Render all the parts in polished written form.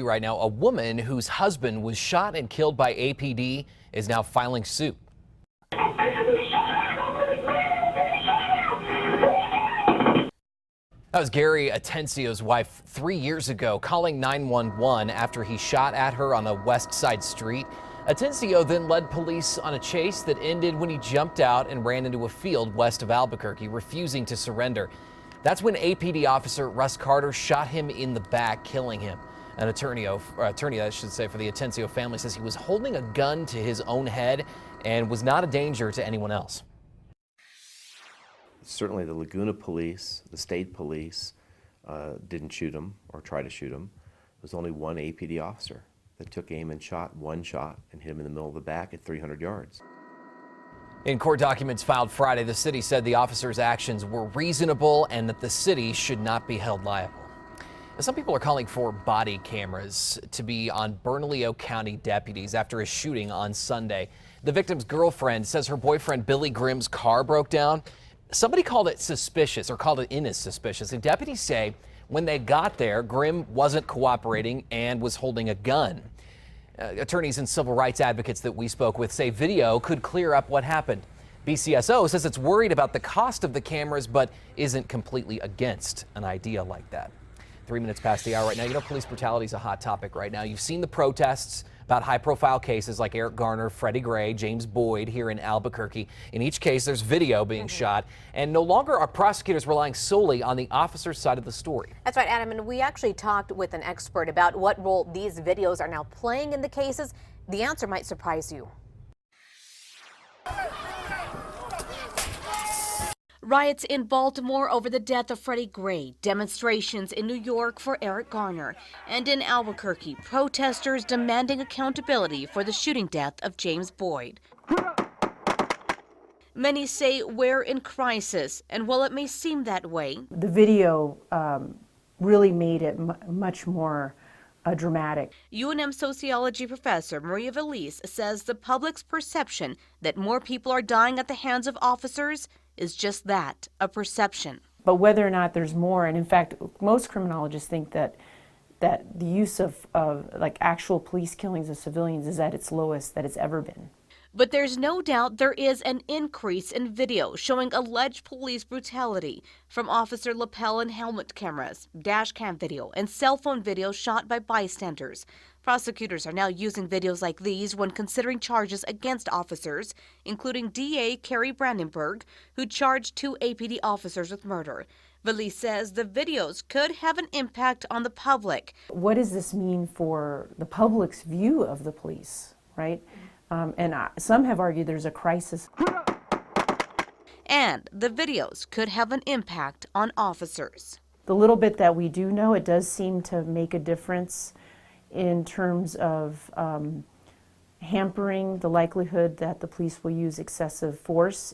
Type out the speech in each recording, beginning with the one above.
Right now, a woman whose husband was shot and killed by APD is now filing suit. That was Gary Atencio's wife 3 years ago, calling 911 after he shot at her on a West Side street. Atencio then led police on a chase that ended when he jumped out and ran into a field west of Albuquerque, refusing to surrender. That's when APD officer Russ Carter shot him in the back, killing him. An attorney, I should say, for the Atencio family says he was holding a gun to his own head and was not a danger to anyone else. Certainly the Laguna police, the state police, didn't shoot him or try to shoot him. There was only one APD officer that took aim and shot one shot and hit him in the middle of the back at 300 yards. In court documents filed Friday, the city said the officer's actions were reasonable and that the city should not be held liable. Some people are calling for body cameras to be on Bernalillo County deputies after a shooting on Sunday. The victim's girlfriend says her boyfriend Billy Grimm's car broke down. Somebody called it suspicious, or called it in as suspicious, and deputies say when they got there, Grimm wasn't cooperating and was holding a gun. Attorneys and civil rights advocates that we spoke with say video could clear up what happened. BCSO says it's worried about the cost of the cameras, but isn't completely against an idea like that. 3 minutes past the hour right now. You know, police brutality is a hot topic right now. You've seen the protests about high-profile cases like Eric Garner, Freddie Gray, James Boyd here in Albuquerque. In each case, there's video being shot, and no longer are prosecutors relying solely on the officer's side of the story. That's right, Adam, and we actually talked with an expert about what role these videos are now playing in the cases. The answer might surprise you. Riots in Baltimore over the death of Freddie Gray, demonstrations in New York for Eric Garner, and in Albuquerque, protesters demanding accountability for the shooting death of James Boyd. Many say we're in crisis, and while it may seem that way, the video really made it much more dramatic. UNM sociology professor Maria Velez says the public's perception that more people are dying at the hands of officers is just that, a perception. But whether or not there's more, and in fact, most criminologists think that the use of like actual police killings of civilians is at its lowest that it's ever been. But there's no doubt there is an increase in video showing alleged police brutality from Officer lapel and helmet cameras, dash cam video, and cell phone video shot by bystanders. Prosecutors are now using videos like these when considering charges against officers, including DA Carrie Brandenburg, who charged 2 APD officers with murder. Velez says the videos could have an impact on the public. What does this mean for the public's view of the police, right? Some have argued there's a crisis. And the videos could have an impact on officers. The little bit that we do know, it does seem to make a difference in terms of hampering the likelihood that the police will use excessive force.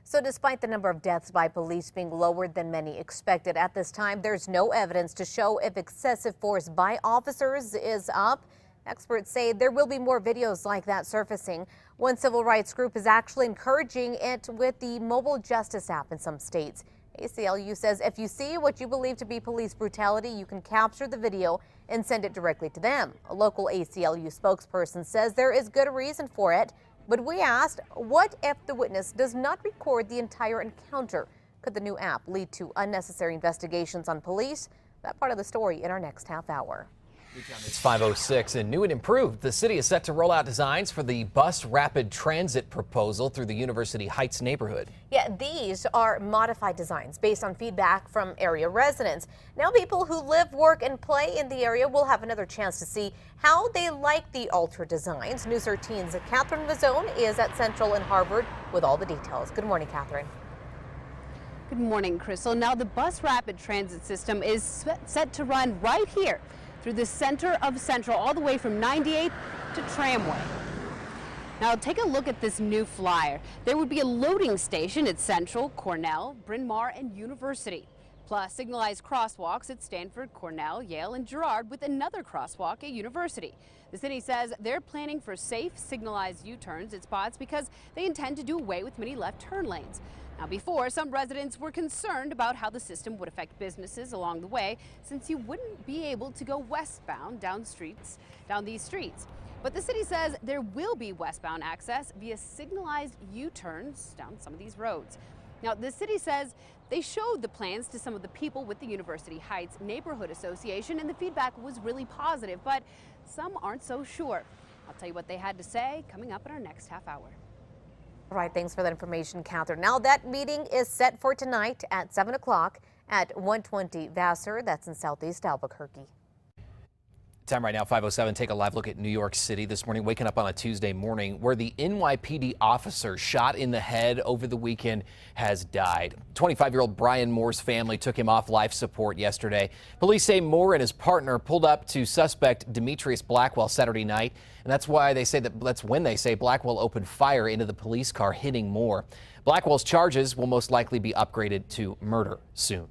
So despite the number of deaths by police being lower than many expected at this time, there's no evidence to show if excessive force by officers is up. Experts say there will be more videos like that surfacing. One civil rights group is actually encouraging it with the mobile justice app in some states. ACLU says if you see what you believe to be police brutality, you can capture the video and send it directly to them. A local ACLU spokesperson says there is good reason for it. But we asked, what if the witness does not record the entire encounter? Could the new app lead to unnecessary investigations on police? That part of the story in our next half hour. It's 5:06 and new and improved. The city is set to roll out designs for the bus rapid transit proposal through the University Heights neighborhood. Yeah, these are modified designs based on feedback from area residents. Now people who live, work, and play in the area will have another chance to see how they like the altered designs. News 13's Catherine Mazzone is at Central and Harvard with all the details. Good morning, Catherine. Good morning, Crystal. Now the bus rapid transit system is set to run right here through the center of Central, all the way from 98th to Tramway. Now take a look at this new flyer. There would be a loading station at Central, Cornell, Bryn Mawr, and University, plus signalized crosswalks at Stanford, Cornell, Yale, and Girard, with another crosswalk at University. The city says they're planning for safe signalized U-turns at spots because they intend to do away with many left turn lanes. Now, before, some residents were concerned about how the system would affect businesses along the way, since you wouldn't be able to go westbound down these streets. But the city says there will be westbound access via signalized U-turns down some of these roads. Now, the city says they showed the plans to some of the people with the University Heights Neighborhood Association, and the feedback was really positive, but some aren't so sure. I'll tell you what they had to say coming up in our next half hour. All right, thanks for that information, Catherine. Now that meeting is set for tonight at 7 o'clock at 120 Vassar. That's in Southeast Albuquerque. Time right now, 5:07. Take a live look at New York City this morning, waking up on a Tuesday morning where the NYPD officer shot in the head over the weekend has died. 25-year-old Brian Moore's family took him off life support yesterday. Police say Moore and his partner pulled up to suspect Demetrius Blackwell Saturday night, and that's when they say Blackwell opened fire into the police car, hitting Moore. Blackwell's charges will most likely be upgraded to murder soon.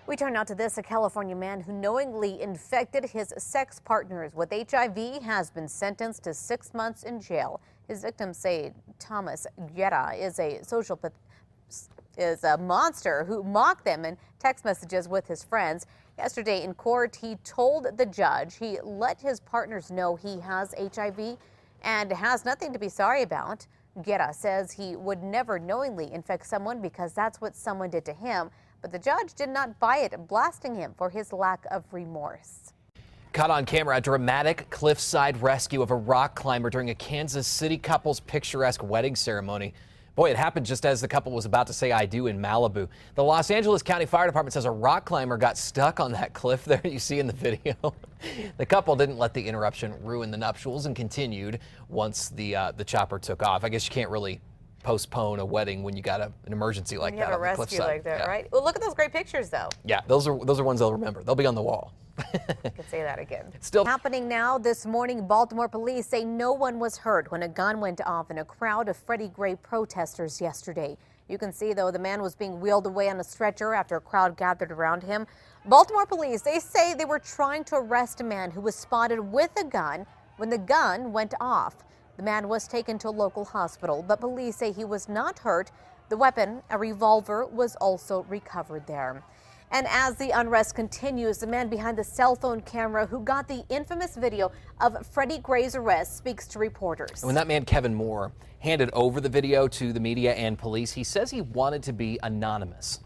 We turn now to this. A California man who knowingly infected his sex partners with HIV has been sentenced to 6 months in jail. His victims say Thomas Guerra is a monster who mocked them in text messages with his friends. Yesterday in court, he told the judge he let his partners know he has HIV and has nothing to be sorry about. Guerra says he would never knowingly infect someone because that's what someone did to him. But the judge did not buy it, blasting him for his lack of remorse. Caught on camera, a dramatic cliffside rescue of a rock climber during a Kansas City couple's picturesque wedding ceremony. Boy, it happened just as the couple was about to say I do in Malibu. The Los Angeles County Fire Department says a rock climber got stuck on that cliff there you see in the video. The couple didn't let the interruption ruin the nuptials and continued once the chopper took off. I guess you can't really postpone a wedding when you got an emergency like that on the cliffside. You have a rescue like that, right? Well, look at those great pictures, though. Yeah, those are ones they'll remember. They'll be on the wall. I can say that again. It's still happening now this morning. Baltimore police say no one was hurt when a gun went off in a crowd of Freddie Gray protesters yesterday. You can see, though, the man was being wheeled away on a stretcher after a crowd gathered around him. Baltimore police, they say they were trying to arrest a man who was spotted with a gun when the gun went off. The man was taken to a local hospital, but police say he was not hurt. The weapon, a revolver, was also recovered there. And as the unrest continues, the man behind the cell phone camera who got the infamous video of Freddie Gray's arrest speaks to reporters. When that man, Kevin Moore, handed over the video to the media and police, he says he wanted to be anonymous.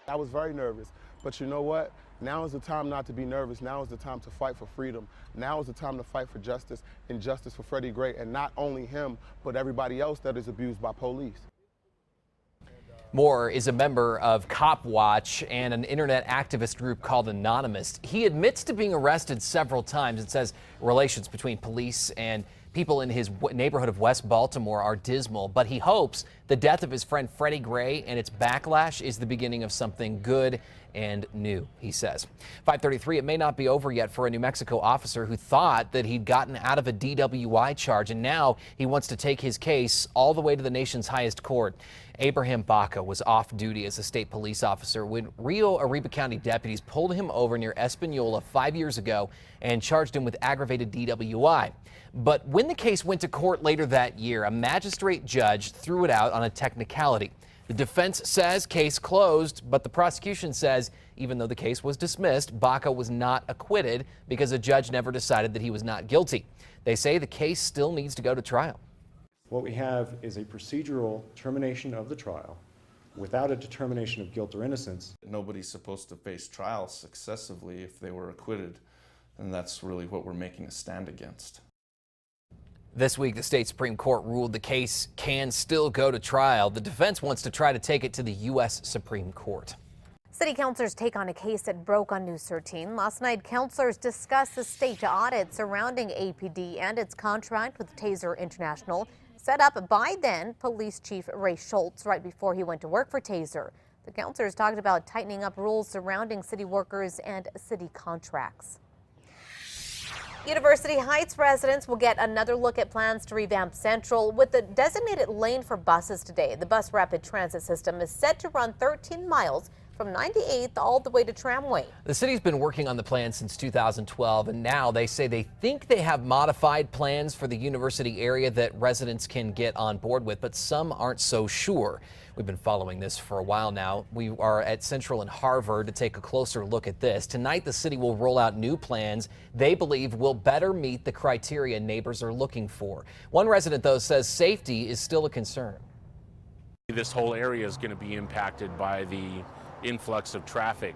I was very nervous, but you know what? Now is the time not to be nervous. Now is the time to fight for freedom. Now is the time to fight for justice and justice for Freddie Gray, and not only him, but everybody else that is abused by police. Moore is a member of Cop Watch and an internet activist group called Anonymous. He admits to being arrested several times and says relations between police and people in his neighborhood of West Baltimore are dismal, but he hopes the death of his friend Freddie Gray and its backlash is the beginning of something good and new, he says. 5:33, it may not be over yet for a New Mexico officer who thought that he'd gotten out of a DWI charge, and now he wants to take his case all the way to the nation's highest court. Abraham Baca was off duty as a state police officer when Rio Arriba County deputies pulled him over near Espanola 5 years ago and charged him with aggravated DWI. But when the case went to court later that year, a magistrate judge threw it out on a technicality. The defense says case closed, but the prosecution says even though the case was dismissed, Baca was not acquitted because a judge never decided that he was not guilty. They say the case still needs to go to trial. What we have is a procedural termination of the trial without a determination of guilt or innocence. Nobody's supposed to face trial successively if they were acquitted, and that's really what we're making a stand against. This week, the state Supreme Court ruled the case can still go to trial. The defense wants to try to take it to the U.S. Supreme Court. City councilors take on a case that broke on News 13. Last night, councilors discussed the state audit surrounding APD and its contract with Taser International, set up by then Police Chief Ray Schultz right before he went to work for Taser. The councilors talked about tightening up rules surrounding city workers and city contracts. University Heights residents will get another look at plans to revamp Central with the designated lane for buses today. The bus rapid transit system is set to run 13 miles from 98th all the way to Tramway. The city's been working on the plan since 2012, and now they say they think they have modified plans for the university area that residents can get on board with, but some aren't so sure. We've been following this for a while now. We are at Central and Harvard to take a closer look at this. Tonight, the city will roll out new plans they believe will better meet the criteria neighbors are looking for. One resident, though, says safety is still a concern. This whole area is going to be impacted by the influx of traffic.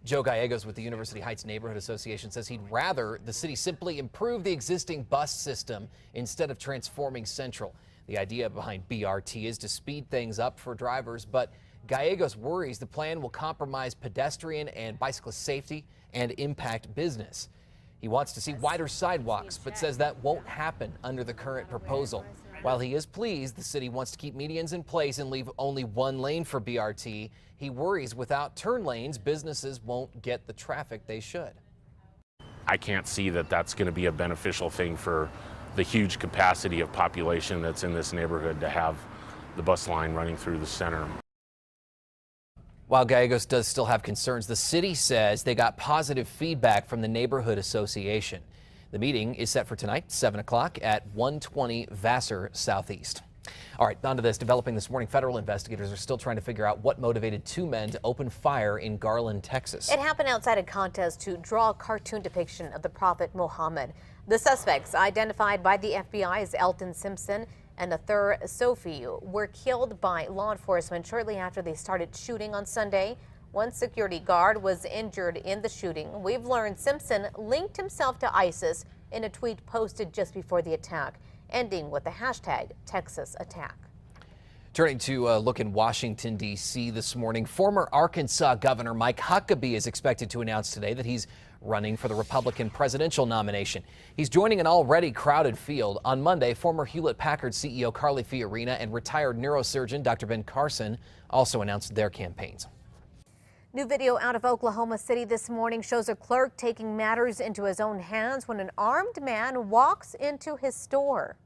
Joe Gallegos with the University Heights Neighborhood Association says he'd rather the city simply improve the existing bus system instead of transforming Central. The idea behind BRT is to speed things up for drivers, but Gallegos worries the plan will compromise pedestrian and bicyclist safety and impact business. He wants to see wider sidewalks, but says that won't happen under the current proposal. While he is pleased the city wants to keep medians in place and leave only one lane for BRT, he worries without turn lanes, businesses won't get the traffic they should. I can't see that that's going to be a beneficial thing for the huge capacity of population that's in this neighborhood to have the bus line running through the center. While Gallegos does still have concerns, the city says they got positive feedback from the neighborhood association. The meeting is set for tonight, 7 o'clock at 120 Vassar Southeast. All right, on to this. Developing this morning, federal investigators are still trying to figure out what motivated two men to open fire in Garland, Texas. It happened outside a contest to draw a cartoon depiction of the Prophet Muhammad. The suspects, identified by the FBI as Elton Simpson and Athur Sophie, were killed by law enforcement shortly after they started shooting on Sunday. One security guard was injured in the shooting. We've learned Simpson linked himself to ISIS in a tweet posted just before the attack, ending with the hashtag #TexasAttack. Turning to a look in Washington, D.C. this morning, former Arkansas Governor Mike Huckabee is expected to announce today that he's running for the Republican presidential nomination. He's joining an already crowded field. On Monday, former Hewlett-Packard CEO Carly Fiorina and retired neurosurgeon Dr. Ben Carson also announced their campaigns. New video out of Oklahoma City this morning shows a clerk taking matters into his own hands when an armed man walks into his store.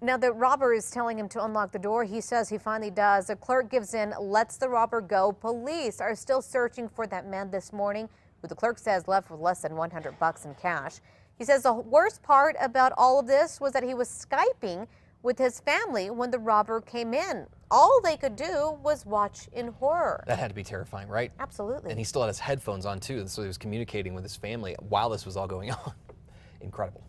Now the robber is telling him to unlock the door. He says he finally does. The clerk gives in, lets the robber go. Police are still searching for that man this morning, who the clerk says left with less than $100 in cash. He says the worst part about all of this was that he was Skyping with his family when the robber came in. All they could do was watch in horror. That had to be terrifying, right? Absolutely. And he still had his headphones on too, so he was communicating with his family while this was all going on. Incredible.